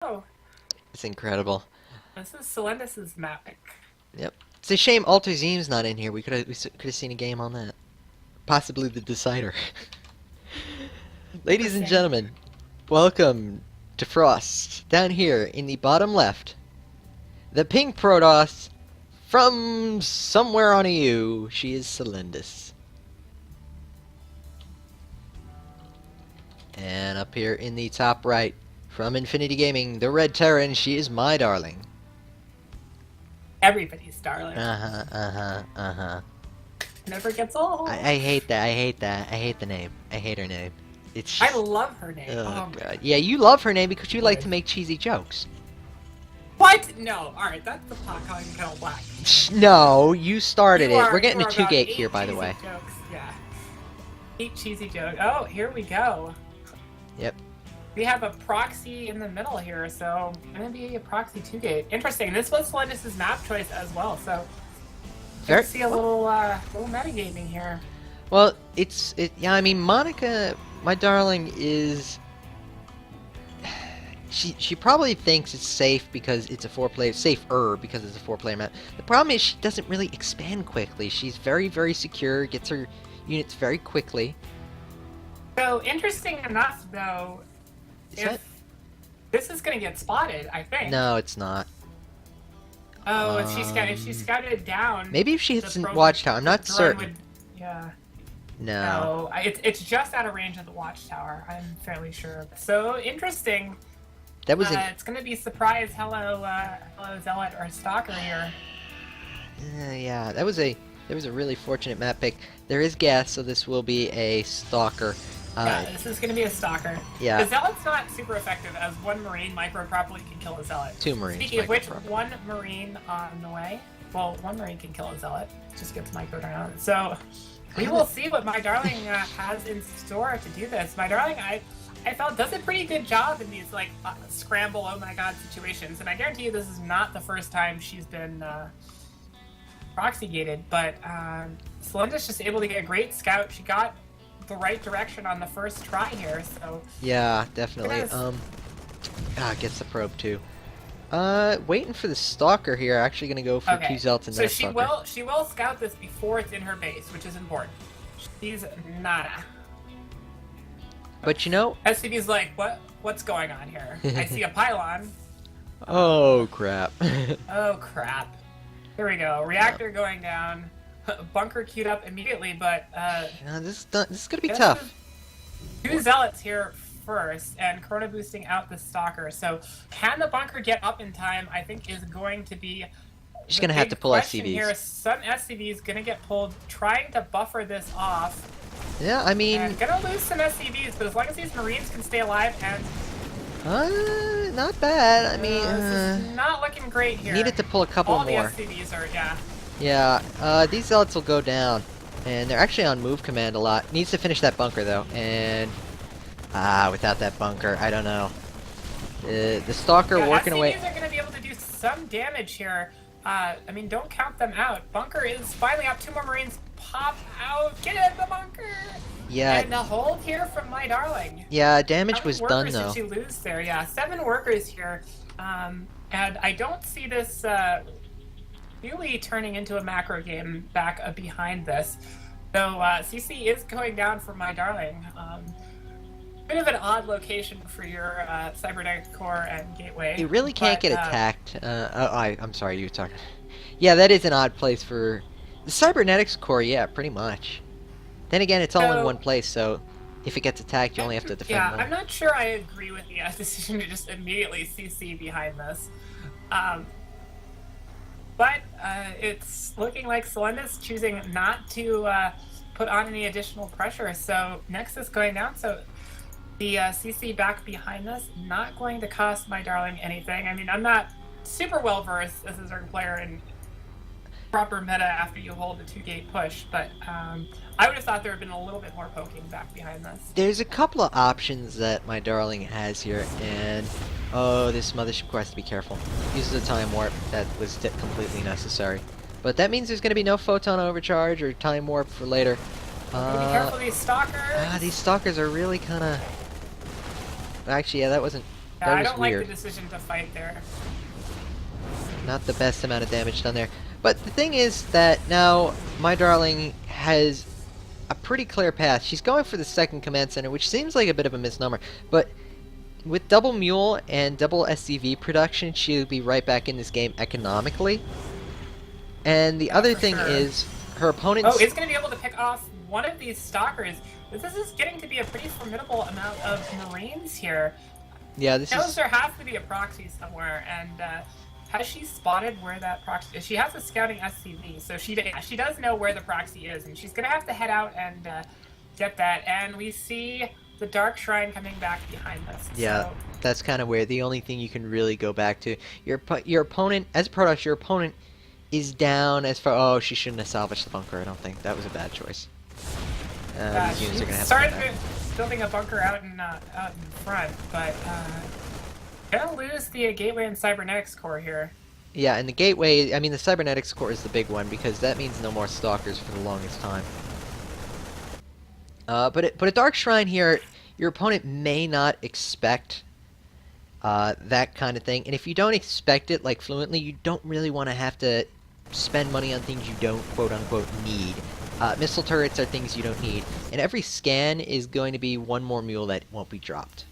Oh, It's incredible. this is Selendis' map. Yep. It's a shame Altazim's not in here. We could have seen a game on that. Possibly the decider. Ladies and Interesting. gentlemen, welcome to Frost. Down here in the bottom left, the pink Protoss from somewhere on EU. She is Selendis. And up here in the top right, from Infinity Gaming, the red Terran. She is MyDarling. Everybody's darling. Uh-huh. Never gets old. I hate that. I hate that. I hate the name. I hate her name. It's I just. love her name. Oh Oh god. Yeah, you love her name because you my like god. to make cheesy jokes. What? No. Alright, that's the pot calling kettle black. No, you started You it. We're are getting you a are two about gate 8 here, by the cheesy way. jokes. Yeah. 8 cheesy jokes. Oh, here we go. Yep. We have a proxy in the middle here, so gonna be a proxy 2-gate. Interesting. This was Selendis' map choice as well, so good to Very see a little metagaming here. well. Yeah. I mean, Monica, my darling, is. She probably thinks it's safe because it's a four-player, safer because it's a four-player map. The problem is she doesn't really expand quickly. She's very secure, gets her units very quickly. So interesting enough, though, Is that? if this is gonna get spotted, I think. No, it's not. Oh, if she scouted down, Maybe if she the hits a drone watchtower, I'm not drone certain. would, yeah. No. No, it's just out of range of the watchtower. I'm fairly sure. So interesting. That was an. It's gonna be surprise. Hello, Zealot or Stalker here. Yeah, that was a really fortunate map pick. There is gas, so this will be a stalker. Yeah, this is gonna be a Stalker. Yeah. The Zealot's not super effective, as one Marine micro properly can kill a Zealot. Two Marines. Speaking of which, micro-prop. one Marine on the way. Well, one Marine can kill a Zealot. Just gets micro down. So we will see what MyDarling has in store to do this. MyDarling, I felt does a pretty good job in these like scramble, oh my god situations, and I guarantee you this is not the first time she's been proxy gated. But Selendis just able to get a great scout. She got the right direction on the first try here. So Yeah, definitely. Yes. Gets the probe too. Waiting for the stalker here. Actually gonna go for two zealots and so that she stalker. will scout this before it's in her base, which is important. She's nada. But you know. SCV's like, what's going on here? I see a pylon. Oh crap. Oh crap. Here we go. Reactor going down. Bunker queued up immediately, but This is gonna be tough. Two zealots here first, and Corona boosting out the stalker. So can the bunker get up in time? I think is going to be. She's the gonna have big to pull question SCVs. Here, some SCVs gonna get pulled, trying to buffer this off. Yeah, I mean. And gonna lose some SCVs, but as long as these Marines can stay alive, and Not bad. I mean, this is not looking great here. needed to pull a couple All more. the SCVs are, yeah. Yeah, these zealots will go down. And they're actually on move command a lot. Needs to finish that bunker, though. And, without that bunker, I don't know. The stalker working away. SCVs are going to be able to do some damage here. I mean, don't count them out. Bunker is finally up. 2 more Marines pop out. Get in the bunker! Yeah. And the hold here from MyDarling. Yeah, damage How was many done, workers though. did she lose there? Yeah, 7 workers here. And I don't see this really turning into a macro game back behind this. So CC is going down for MyDarling. Bit of an odd location for your cybernetic core and gateway. You really can't but, get attacked. I'm sorry, you were talking. Yeah, that is an odd place for the cybernetics core. Yeah, pretty much. Then again, it's all in one place, so if it gets attacked, you only have to defend. Yeah, one. I'm not sure I agree with the decision to just immediately CC behind this. But it's looking like Selendis choosing not to put on any additional pressure. So Nexus going down. So the CC back behind this, not going to cost MyDarling anything. I mean, I'm not super well versed as a Zerg player in proper meta after you hold a 2-gate push, but I would have thought there would have been a little bit more poking back behind this. There's a couple of options that MyDarling has here, and oh, this mothership core has to be careful. Uses a time warp that was completely necessary, but that means there's going to be no photon overcharge or time warp for later. Be careful of these stalkers. These stalkers are really kind of. Actually, yeah, that wasn't Yeah, That I was don't like the weird. decision to fight there. Not the best amount of damage done there. But the thing is that now MyDarling has a pretty clear path. She's going for the second command center, which seems like a bit of a misnomer. But with double Mule and double SCV production, she'll be right back in this game economically. And the other For thing sure. is, her Oh, opponent's... it's going to be able to pick off one of these stalkers. This is getting to be a pretty formidable amount of Marines here. Yeah, this Knows is... there has to be a proxy somewhere, and has she spotted where that proxy is? She has a scouting SCV, so she does know where the proxy is, and she's going to have to head out and get that. And we see the Dark Shrine coming back behind us. Yeah, So, that's kind of weird. The only thing you can really go back to... Your opponent, as a Protoss, your opponent is down as far... Oh, she shouldn't have salvaged the bunker, I don't think. That was a bad choice. These units are going to have to come back. Building a bunker out in front, but gonna lose the Gateway and Cybernetics core here. Yeah, and the Gateway, I mean, the Cybernetics core is the big one, because that means no more Stalkers for the longest time. But a Dark Shrine here, your opponent may not expect that kind of thing, and if you don't expect it, like, fluently, you don't really want to have to spend money on things you don't, quote-unquote, need. Missile turrets are things you don't need, and every scan is going to be one more mule that won't be dropped.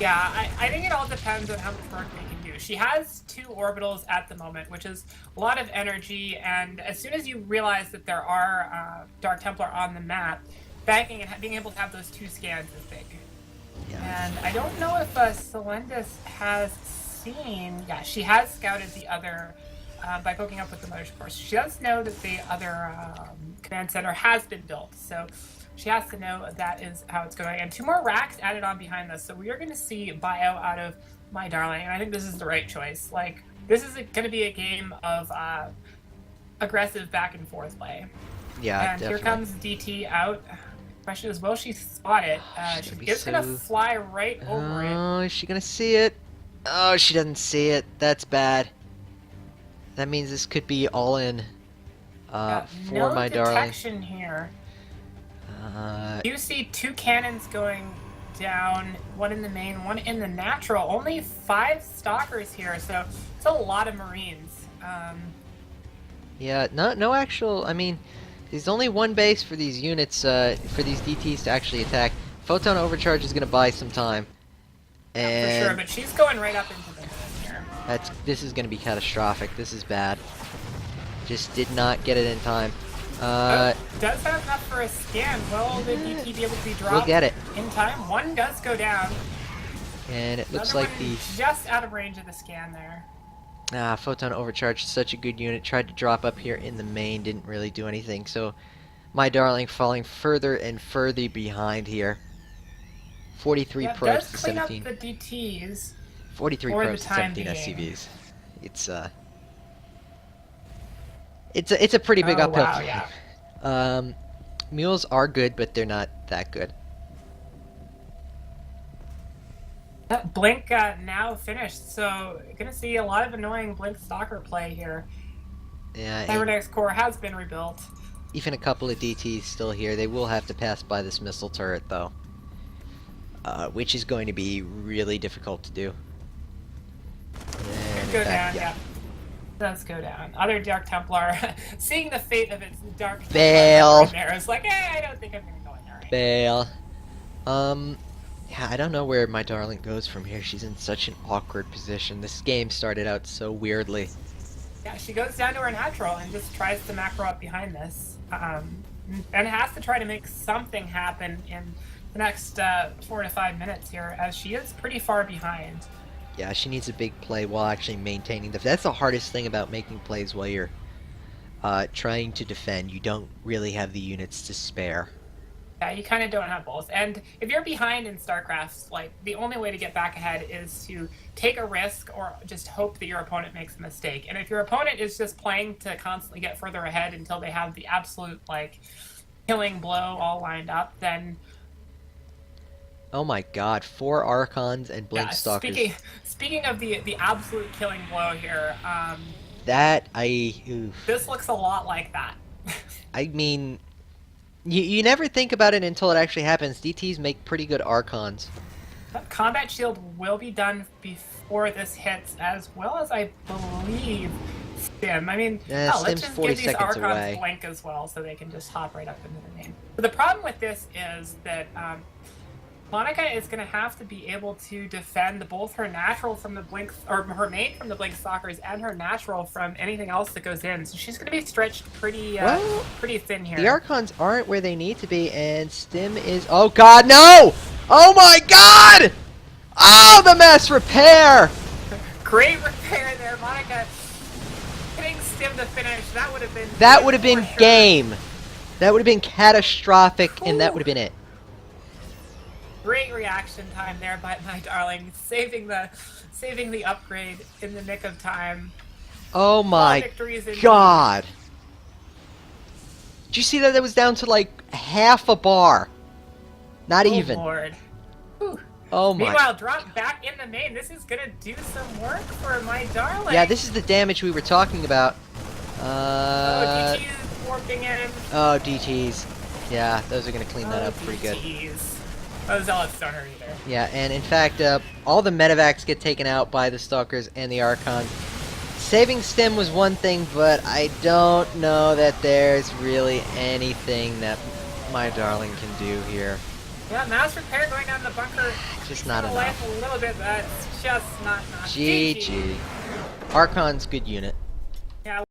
Yeah, I think it all depends on how much work they can do. She has 2 orbitals at the moment, which is a lot of energy, and as soon as you realize that there are Dark Templar on the map, banking and being able to have those 2 scans is big. Yeah. And I don't know if Selendis has seen... Yeah, she has scouted the other... by poking up with the Mother's Course. She does know that the other command center has been built, so she has to know that is how it's going. And 2 more racks added on behind this, so we are going to see bio out of MyDarling, and I think this is the right choice. Like, this is going to be a game of aggressive back and forth play. Yeah, and definitely. Here comes DT out. Question is, will she spot it? It's going to fly right over it. Oh, is she going to see it? Oh, she doesn't see it. That's bad. That means this could be all in for no MyDarling. detection here. You see 2 cannons going down, 1 in the main, 1 in the natural. Only 5 stalkers here, so it's a lot of Marines. Yeah, no actual. I mean, there's only 1 base for these units, for these DTs to actually attack. Photon overcharge is going to buy some time, and for sure, but she's going right up into the main here. This is going to be catastrophic. This is bad. Just did not get it in time. Does have enough for a scan. Will the DT be able to be dropped We'll get it. in time? 1 does go down. And it looks Another like one just out of range of the scan there. Photon overcharge, such a good unit. Tried to drop up here in the main, didn't really do anything. So, MyDarling falling further and further behind here. 43 probes to 17. Does clean up the DTs. 43 for probes the to time 17 being. SCVs. It's a pretty big uphill Wow, climb. yeah. Mules are good, but they're not that good. Blink now finished, so gonna see a lot of annoying Blink Stalker play here. Yeah, Cybernetics core has been rebuilt. even a couple of DTs still here. They will have to pass by this missile turret, though. Which is going to be really difficult to do. And Go in fact, down, yeah. Does go down. Other Dark Templar, seeing the fate of its Dark Bail. Templar there, is like, I don't think I'm gonna go in there right Bail. Yeah, I don't know where MyDarling goes from here. She's in such an awkward position. This game started out so weirdly. Yeah, she goes down to her natural and just tries to macro up behind this. And has to try to make something happen in the next 4 to 5 minutes here, as she is pretty far behind. Yeah, she needs a big play while actually maintaining the... That's the hardest thing about making plays while you're trying to defend. You don't really have the units to spare. Yeah, you kind of don't have both. And if you're behind in StarCraft, like, the only way to get back ahead is to take a risk or just hope that your opponent makes a mistake. And if your opponent is just playing to constantly get further ahead until they have the absolute, like, killing blow all lined up, then... Oh my god, 4 Archons and Blink Stalkers. Speaking of the absolute killing blow here, Oof. this looks a lot like that. I mean... You never think about it until it actually happens. DTs make pretty good Archons. That combat shield will be done before this hits, as well as I believe Stim. I mean, let's Stim's just 40 give these seconds Archons away. blink as well, so they can just hop right up into the main. But the problem with this is that Monica is going to have to be able to defend both her natural from the blink, or her main from the blink stalkers, and her natural from anything else that goes in. So she's going to be stretched pretty thin here. The Archons aren't where they need to be, and Stim is. Oh God, no! Oh my God! Oh, the mass repair! Great repair there, Monica. Hitting Stim to finish. That would have been. That would have been sure. game. That would have been catastrophic, and that would have been it. Great reaction time there by MyDarling, saving the upgrade in the nick of time. Oh my God! Did you see that? That was down to like half a bar. Not even. Lord. Whew. Oh my. Meanwhile, drop back in the main. This is gonna do some work for MyDarling. Yeah, this is the damage we were talking about. Oh, DTs warping in. Oh, DTs. Yeah, those are gonna clean that up pretty good. Oh, Zealots don't hurt either. Yeah, and in fact, all the medevacs get taken out by the Stalkers and the Archon. Saving Stim was one thing, but I don't know that there's really anything that MyDarling can do here. Yeah, mass repair going down the bunker. Just not enough. Life a little bit, that's just not enough. GG. Archon's good unit. Yeah.